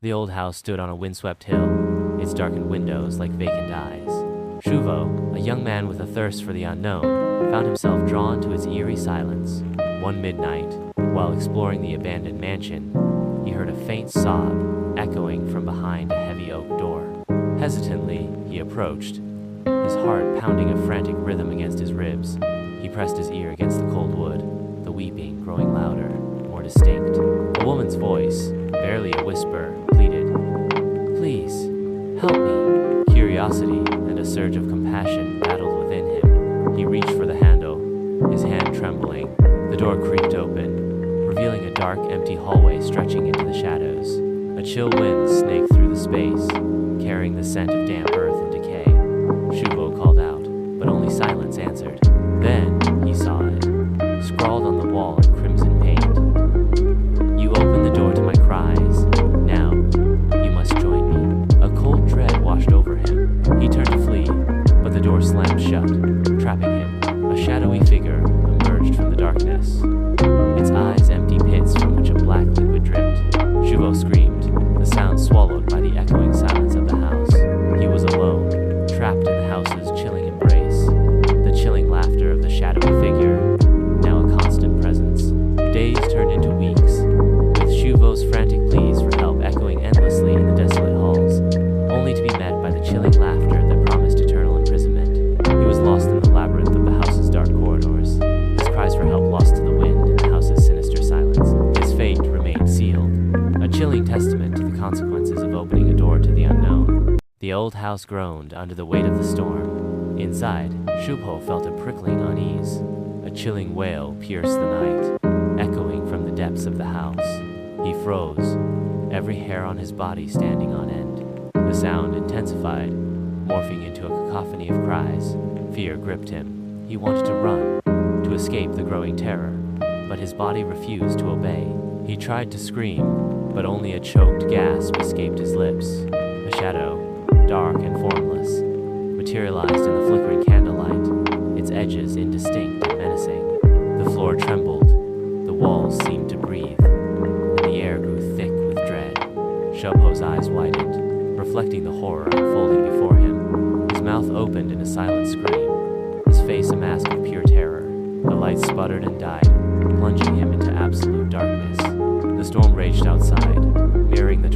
The old house stood on a windswept hill, its darkened windows like vacant eyes. Shuvo, a young man with a thirst for the unknown, found himself drawn to its eerie silence. One midnight, while exploring the abandoned mansion, he heard a faint sob echoing from behind a heavy oak door. Hesitantly, he approached, his heart pounding a frantic rhythm against his ribs. He pressed his ear against the cold wood, the weeping growing louder, more distinct. A woman's voice, barely a whisper, pleaded, "Please, help me." Curiosity and a surge of compassion battled within him. He reached for the handle, his hand trembling. The door creaked open, revealing a dark, empty hallway stretching into the shadows. A chill wind snaked through the space, carrying the scent of damp earth and decay. Shuvo called out, but only silence answered. Then he saw it, scrawled on the wall in crimson paint. "You opened the door to my cries. Now, you must join me." A cold dread washed over him. He turned to flee, but the door slammed shut, trapping him. A shadowy figure emerged from the darkness, its eyes empty pits from which a black liquid dripped. Shuvo screamed, the sound swallowed by the echoing silence of the house. He was alone, trapped in the house's chilling embrace. The chilling laughter of the shadowy figure, now a constant presence. Days turned into weeks, with Shuvo's frantic pleas for help echoing endlessly in the desolate halls, only to be met by the chilling laughter that promised eternal imprisonment. He was lost in the labyrinth of the house's dark corridors, his cries for help lost to the wind in the house's sinister silence. His fate remained sealed, a chilling testament to the consequences of opening a door to the unknown. The old house groaned under the weight of the storm. Inside, Shuvo felt a prickling unease. A chilling wail pierced the night, echoing from the depths of the house. He froze, every hair on his body standing on end. The sound intensified, morphing into a cacophony of cries. Fear gripped him. He wanted to run, to escape the growing terror, but his body refused to obey. He tried to scream, but only a choked gasp escaped his lips. A shadow, dark and formless, materialized in the flickering candlelight, its edges indistinct and menacing. The floor trembled, the walls seemed to breathe, and the air grew thick with dread. Shuvo's eyes widened, reflecting the horror unfolding before him. His mouth opened in a silent scream, his face a mask of pure terror. The light sputtered and died, plunging him into absolute darkness. The storm raged outside, mirroring the